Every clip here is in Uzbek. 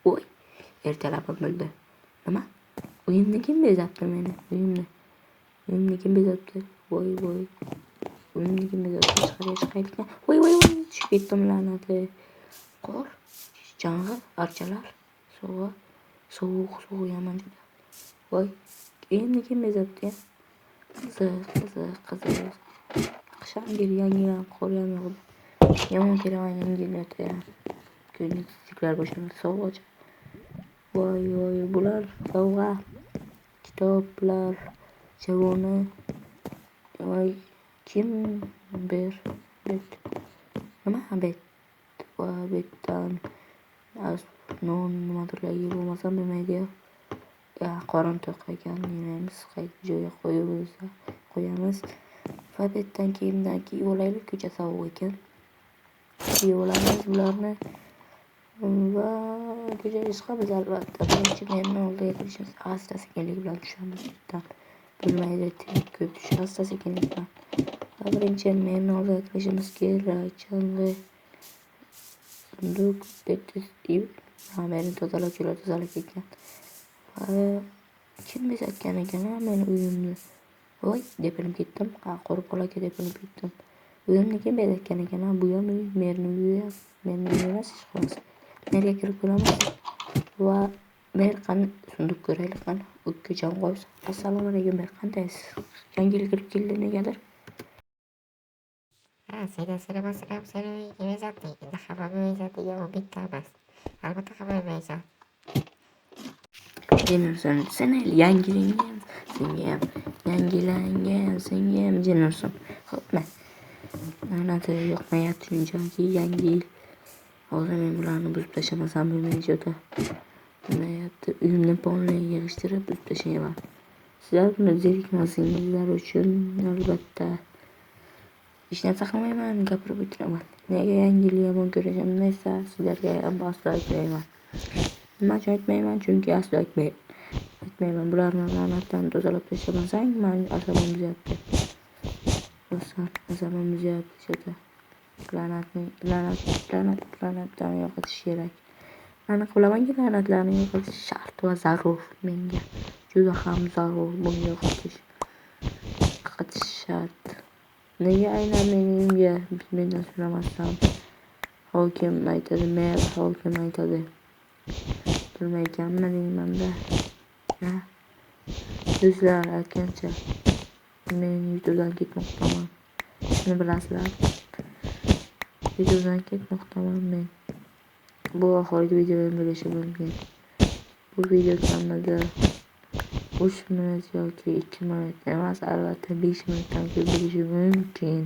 Voy, ertalabim bo'ldi. Nima? Uyimni kim bezabdi meni? Uyimni kim bezabdi? Voy. Uyimni kim bezabdi? Chiqayotgan. Voy, tushib ketdim la'natli. Qor, chang'i, archalar, sovuq yomon juda. Voy, uyimni kim bezabdi? Qiziq. Qishangil yangidan qor yog'di. Yomon kelgan yangiladi. Kunliklar boshlanadi, sovg'a. Voy, bular sovg'a. Kitoblar, javoni. Voy, kim bet? Nima bet? Voy, betdan non nimadirlar yeb olmasam bo'lmaydi. Qorin to'q ekan, yemaymiz, qaytib joyiga qo'yamiz. Va betdan kiyimdan kiyib olaylik, ko'cha sovuq ekan. Kiyib olamiz bularni. Va ko'chaga chiqamiz albatta. Birinchi meni oldiga kirishimiz asta-sekinlik bilan tushamiz. Bilmaydi, ko'p tush asta-sekinlik bilan. Birinchi meni oldiga kirishimiz kerak. Chang'i sunduq detektiv meni tozalab ketgan. Kim bezatgan ekan meni uyimni? Voy, depinib ketdim. Qo'rib qolaga depinib ketdim. Uyimni kim bezatgan ekan? Bu ham uy, meni uyi emas, hech qanday. Nerga kirib ko'ramiz? Va men sunduq ko'raylik qani. Ukkajon qo'ysa. Assalomu alaykum, men qandaysiz? Yangi yil kirib keldi negadir? Seni bezatdi. Endi hamma bezatdigan u bitta emas. Albatta hamma bezat. Sen yangilangan, senga ham Jennerson. Xo'pmi? La'nati yoqmayapti shunchaki yangi yil. Hozir men bularni buzib tashlamasam bo'lmaydi. Uyimni polni yig'ishtirib buzib tashlayman. Sizlar buni zerikmasinglar uchun albatta hech narsa qilmayman, gapirib o'tiraman. Nega yangi yil yomon ko'rishimni esa sizlarga ham aslo aytmayman. Nima uchun aytmayman? Chunki aslo aytmayman. Bularni la'natdan tozalab tashlamasang, meni asabim buzyapti. Asabim buzyapti. La'natdan yo'qotish kerak. Aniq bilamanki, la'natlarni yo'qotish shart va zarur. Menga juda ham zarur buni yo'qotish shart. Nega aynan mening uyimga mendan so'ramasdan hokim aytadi, mer hokim aytadi. Bilmaykanmi deymanda. Do'stlar aytgancha men YouTube'dan ketmoqdaman. Shuni bilasizlar. YouTube'dan ketmoqdaman men. Bu oxirgi videoim bo'lishi mumkin. Bu video kamida 3 minut yoki 2 minut emas, albatta 5 minutdan ko'p bo'lishi mumkin.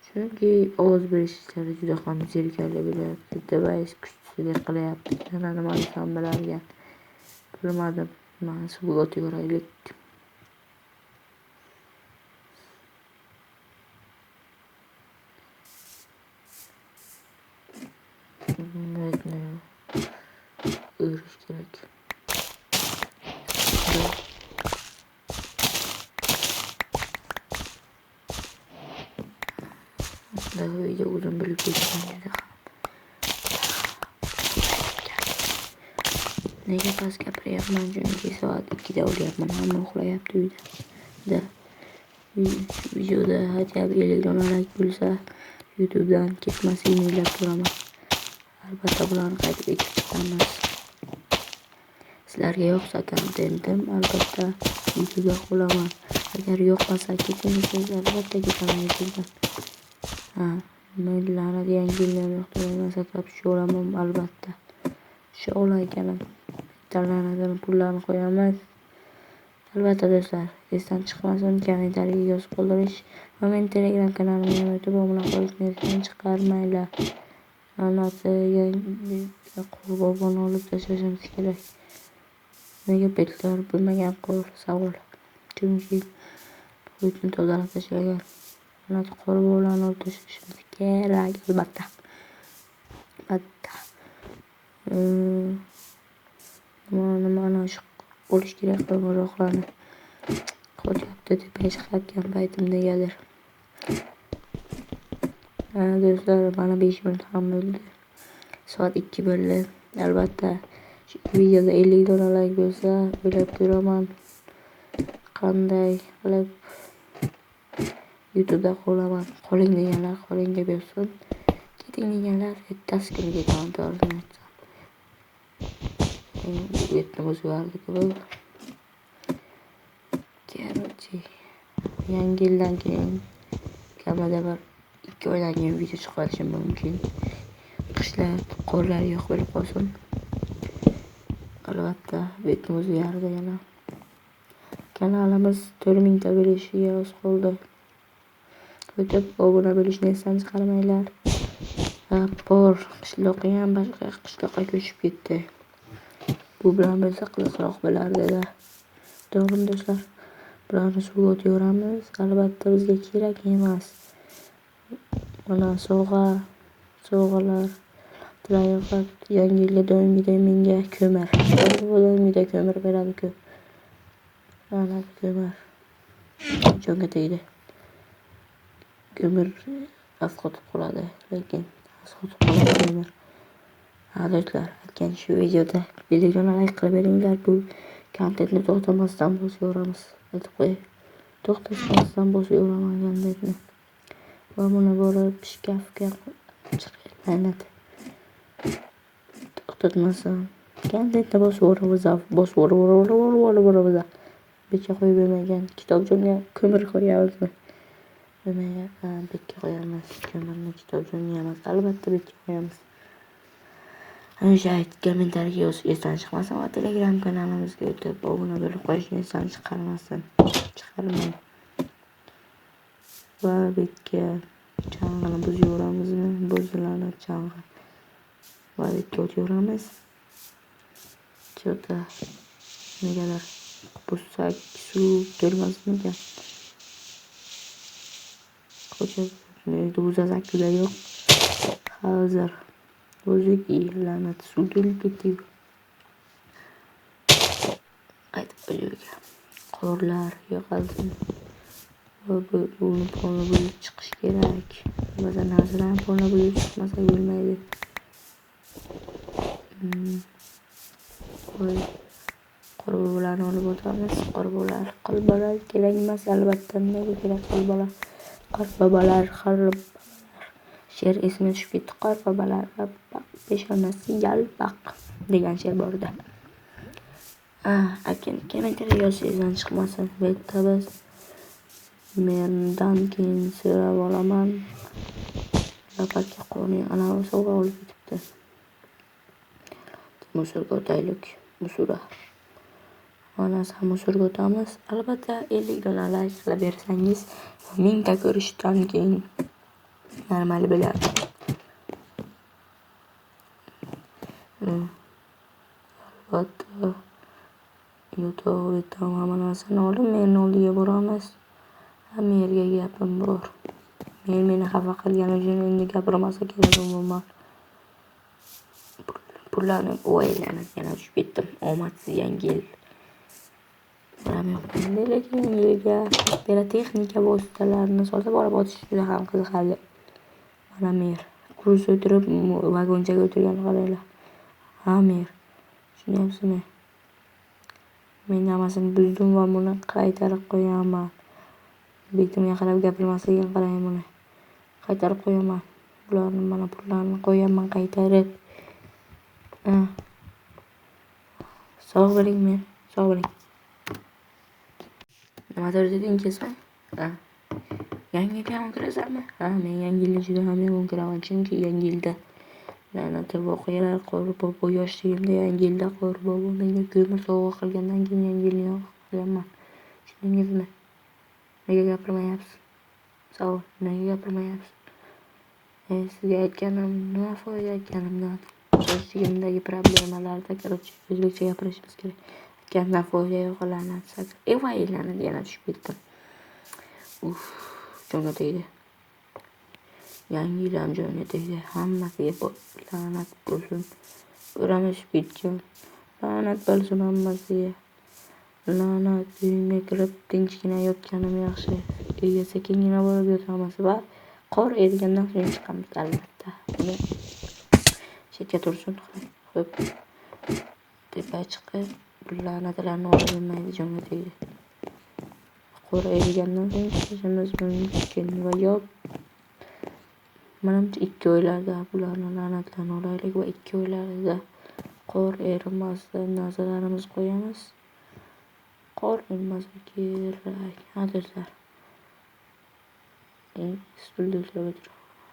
Chunki ovoz berishlari juda ham zerikarli bo'lyapti. Device kuchsizlik qilyapti. Yana nima desam bilarkan. Bilmadim. Mana suvga o'tib yoraylik. O'rish kerak. Video uzun bo'lib ketgan. Nega past gapiryapman? Chunki soat 2da o'lyapman. Hamma uxlayapti uyda. Videoda ajab 50 like bo'lsa, YouTube'dan ketmasligini o'ylab turaman. Albatta bularni qaytib ekib chiqamiz. Sizlarga yoqsa kontentim, albatta YouTube'ga qo'laman. Agar yoqmasa ketingizlar, albatta ketaman YouTube'dan. Men la'nat yangi yilni yoqtirmayman, sakrab tushaolaman albatta. Tushaolar ekanim. La'natini pullarni qo'yamiz. Albatta do'stlar, esdan chiqmasin, kommentariyaga yozib qoldirish va men Telegram kanalimga ham youtube bilan qo'yishni esdan chiqarmanglar. La'nati yangi qurbon olib tashlashimiz kerak. Nega betlar bilmagan savol. Chunki uyni tozalab tashlagan. La'nati qurbonlarni olib tashlashimiz kerak albatta. Mana shu bo'lish kerak qo'ng'iroqlarni qo'yapti deb chiqayotgan paytim negadir. Do'stlar, mana 5 minut ham bo'ldi. Soat 2 bo'ldi. Albatta, shu videoda 50 dona like bo'lsa, o'ylab ko'raman qanday qilib YouTube'da qolaman. Qoling deganlar qoling deb yozsin. Keting deganlar ertasi kuni ketaman, to'g'risini aytsam. Bu yerni o'zgardi-ku. Короче, yangi yildan keyin kamida bir 2 oydan keyin video chiqarishim mumkin. Qishlar, qorlar yo'q bo'lib qolsin. Albatta, betni o'zgardi yana. Kanalimiz 4000 ta bo'lishiga oz qoldi. O'tib obuna bo'lishni esdan chiqarmanglar. Bor qishloqqa ham boshqa qishloqqa ko'chib ketdi. Bu bilan bo'lsa qiziqroq bo'lardi-da. To'g'rimi do'stlar? Bularni suvga o'tiraveramiz. Albatta bizga kerak emas. Mana sovg'alar, tilayoqat yangi yilga doimiy menga ko'mir. Doimiy ko'mir beradi-ku. Mana ko'mir. Jonga tegdi. Ko'mir asqotib qoladi, lekin asqotib qoladi ko'mir. Do'stlar, aytgan shu videoda videoni like qilib beringlar. Bu kontentni to'xtamasdan bosaveramiz. Aytib qo'y. To'xtamasdan bosaveramiz kontentni. Va buni borib shkafga chiqarib to'xtatmasam kontentni bosaveramiz. Bekka qo'yib bermagan kitobjonga ko'mir qo'yamizmi? Bekka qo'yamiz. Ko'mirni kitobjonga emas, albatta bekka qo'yamiz. Hamisha kommentariyaga yozib esdan chiqmasin va Telegram kanalimizga o'tib obuna bo'lib qo'yishni esdan chiqarmang. Va bekka chang'ini buzaveramizmi? Buziladi chang'i. Va bekka o'taveramiz. Chota negadir buzsak suv kelmasmikan? Buzasak-da yo'q. Hozir o'zik la'nat suv kelib ketdi. Qaytib qo'yga. Qorlar yo'qolsin. Buni polni bo'lib chiqish kerak. Ba'zan narsalarni polni bo'lib chiqmasa bo'lmaydi. Qorbo'larni olib o'tamiz. Qorbo'lar kerak emas, albatta nega kerak qorbo'lar? Qorbo'lar she'r esime tushib ketdi. Qorbo'lar peshonasi yalpaq degan she'r bor edi. Akin kommentariy yozishdan chiqmasin. Bitta biz mendan keyin so'rab olaman. Lapatga qo'ying, ana sovg'a olib ketibdi. Musurga o'taylik. Musura. Mana musurga o'tamiz. Albatta 50 dona like qilib bersangiz 1000 ta ko'rishdan keyin normal bo'ladi. Albatta YouTube'dan hamma narsani olib men oldiga boramiz. Hamma yerga gapim bor. Meni xafa qilgani uchun endi gapirmasa kerak umuman. Pullarni o'ylanib yana tushib ketdim. Omadsiz yangi yil. Lekin yilga pirotexnika vositalarini sotib olib o'tish juda ham qiziqarli. Mana mer. Kurus o'tirib vagonchaga o'tirgan qaranglar. Mer. Tushunyapsizmi? Men hammasini buzdim va buni qaytarib qo'yaman. Betimga qarab gapirmasligim qarang buni. Qaytarib qo'yaman. Bularni mana pullarni qo'yaman qaytarib. Sog' bo'ling men. Sog' bo'ling. Nimadir dedingizmi? Yangi yilga ham kirasanmi? Men yangi yilga juda ham yomon kiraman. Chunki yangi yilda la'nat voqealar Qorbobo yoshligimda yangi yilda Qorbobo menga ko'mir sovg'a qilgandan keyin yangi yilni yo'q qilganman. Tushundingizmi? Nega gapirmayapsiz? Savol, nega gapirmayapsiz? Sizga aytganim nima foyda aytganimdan? Yoshligimdagi problemalarda o'zbekcha gapirishimiz kerak. Aytgandan foyda yo'q, la'nat sakr. La'nat yana tushib ketdim. Jonga tegdi. Yangi yil ham jonga tegdi. Hammasiga la'nat bo'lsin. O'rama tushib ketgan. La'nat bo'lsin hammasiga. La'nat uyimga kirib tinchgina yotganim yaxshi. Uyga sekingina borib yotamiz va Qor erigandan so'ng chiqamiz albatta. Buni chetga tursin. Xo'p. Tepaga chiqib, bu la'natlarni olavermaydi jonga tegdi. Qor erigandan so'ng chiqishimiz mumkin va yo manimcha ikkovlarda bularni la'natlarini olaylik va ikkovlarida qor erimasdan narsalarimiz qo'yamiz. Qor erimasa kerak. Ha do'stlar. Stulda o'tirib.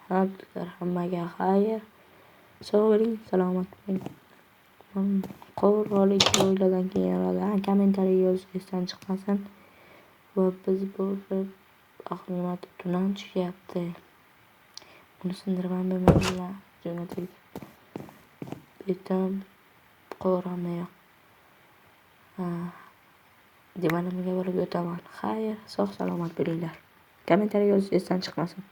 Ha do'stlar, hammaga xayr. Sog' bo'ling, salomat bo'ling. Qor holi 2 oylardan keyin eradi. Kommentariy yozish esdan chiqmasin. Va biz borib aqlimga tunan tushyapti. Buni sindirmay bo'lmaydi. Jonga tegdi. Betam qor hammayoq. Divanimga borib yotaman. Xayr, sog' salomat bo'linglar. Kommentariy yozish esdan chiqmasin.